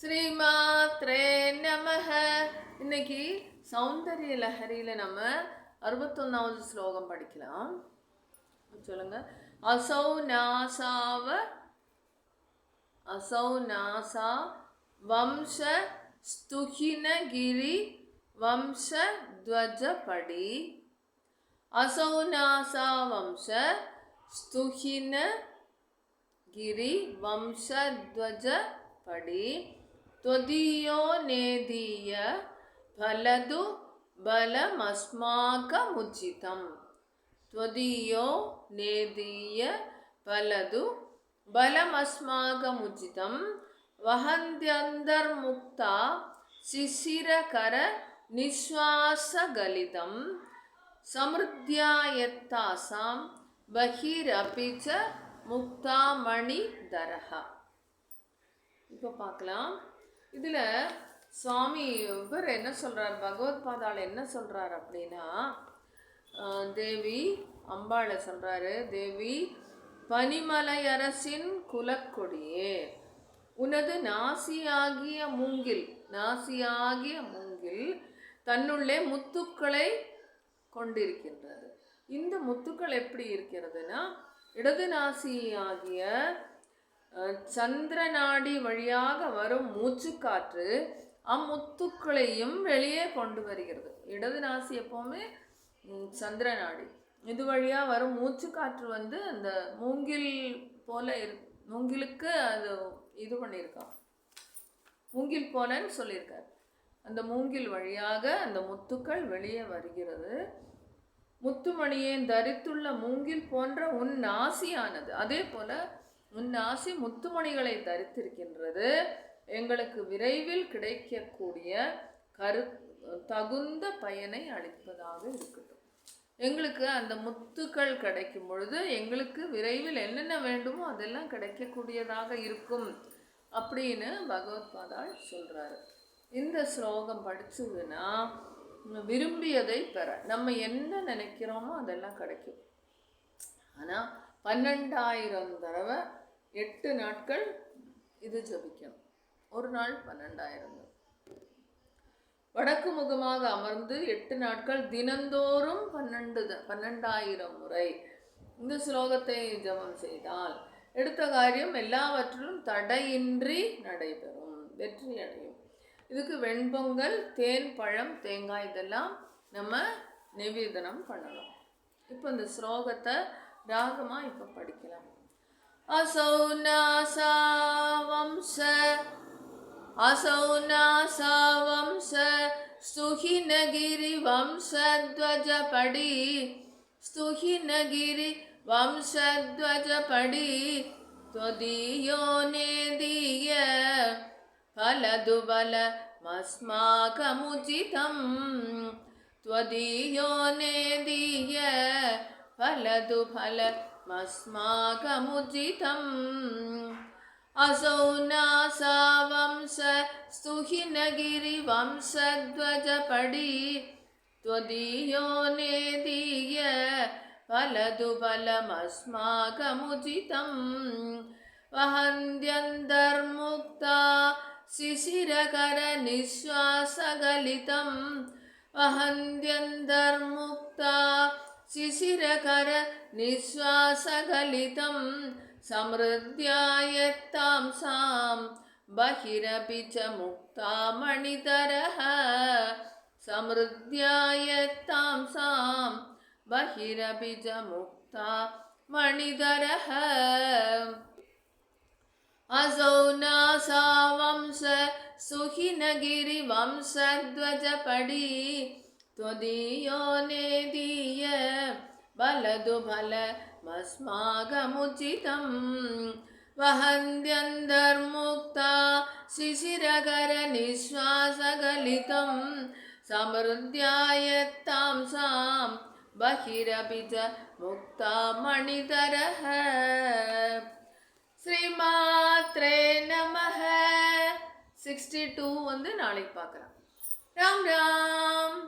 ஸ்ரீமாத்ரே நமஹ. இன்னைக்கு சௌந்தரிய லஹரியில் நம்ம 61வது ஸ்லோகம் படிக்கலாம். சொல்லுங்க. அசௌ நாசா வம்ச ஸ்துஹின கிரி வம்ச துவஜபடி. அசௌ நாசா வம்ச ஸ்துஹின கிரி வம்ச துவஜபடி. त्वदीयो नेदीय फलदु बलमस्माकमुचितं. त्वदीयो नेदीय फलदु बलमस्माकमुचितं. वहन्त्यन्तर्मुक्ता शिशिरकर निश्वासगलितं. समृद्ध्यायत्तासां बहिरपि च मुक्तामणिधरः. இப்போ பார்க்கலாம். இதில் சுவாமி இவர் என்ன சொல்கிறார், பகவத்பாதாவில் என்ன சொல்கிறார் அப்படின்னா, தேவி அம்பாளை சொல்கிறாரு, தேவி பனிமலையரசின் குலக்கொடியே, உனது நாசியாகிய மூங்கில் தன்னுள்ளே முத்துக்களை கொண்டிருக்கின்றது. இந்த முத்துக்கள் எப்படி இருக்கிறதுனா, இடது நாசியாகிய சந்திரநாடி வழியாக வரும் மூச்சுக்காற்று அம்முத்துக்களையும் வெளியே கொண்டு வருகிறது. இடது நாசி எப்போவுமே சந்திரநாடி, இது வழியாக வரும் மூச்சுக்காற்று அந்த மூங்கில் போல மூங்கிலுக்கு அது இது பண்ணியிருக்கான், மூங்கில் போலன்னு சொல்லியிருக்காரு. அந்த மூங்கில் வழியாக அந்த முத்துக்கள் வெளியே வருகிறது. முத்துமணியை தரித்துள்ள மூங்கில் போன்ற உன் நாசியானது, அதே போல உன் ஆசி முத்துமணிகளை தரித்திருக்கின்றது. எங்களுக்கு விரைவில் கிடைக்கக்கூடிய தகுந்த பயனை அளிப்பதாக இருக்கட்டும். எங்களுக்கு அந்த முத்துக்கள் கிடைக்கும் பொழுது எங்களுக்கு விரைவில் என்னென்ன வேண்டுமோ அதெல்லாம் கிடைக்கக்கூடியதாக இருக்கும் அப்படின்னு பகவத்பாதாள் சொல்கிறாரு. இந்த ஸ்லோகம் படிச்சதுன்னா விரும்பியதை பெற நம்ம என்ன நினைக்கிறோமோ அதெல்லாம் கிடைக்கும். ஆனால் 12,000 தடவை 8 நாட்கள் இது ஜபிக்கணும். ஒரு நாள் 12,000. வடக்கு முகமாக அமர்ந்து 8 நாட்கள் தினந்தோறும் 12,000 முறை இந்த ஸ்லோகத்தை ஜபம் செய்தால் எடுத்த காரியம் எல்லாவற்றிலும் தடையின்றி நடைபெறும், வெற்றி அடையும். இதுக்கு வெண்பொங்கல், தேன், பழம், தேங்காய் இதெல்லாம் நம்ம நிவேதனம் பண்ணணும். இப்போ இந்த ஸ்லோகத்தை ராகமா இப்போ படிக்கலாம். असौ नासा वंश स्तुहिनगिरि वंशध्वजपडी. स्तुहिनगिरि वंशध्वजपडी. त्वदीयो नेदीय फलदु बलमस्माकमुचितं. त्वदीयो नेदीय फलदु बलमस्माकमुचितम्. असौ नासा वंश स्तुहिनगिरि वंशध्वजपडी. त्वदीयो नेदीय फलदु बलमस्माकमुचितं. वहन्त्यन्तर्मुक्ता शिशिरकर निश्वासगलितं. वहन्त्यन्तर्मुक्ता शिशिरकर निश्वासगलितं. समृद्ध्यायत्तांसां बहिरपि च मुक्तामणिधरः. समृद्ध्यायत्तांसां बहिरपि च मुक्तामणिधरः. असौ नासा वंश स्तुहिनगिरि वंशध्वजपडी. त्वदीयो नेदीय बलदु बलमस्माकमुचितं. वहन्त्यन्तर्मुक्ता शिशिरकर निश्वासगलितं. समृद्ध्यायत्तांसां बहिरपि च मुक्तामणिधरः. श्रीमात्रे नमः. 62 நாளைக்கு பார்க்கலாம். ராம் ராம்.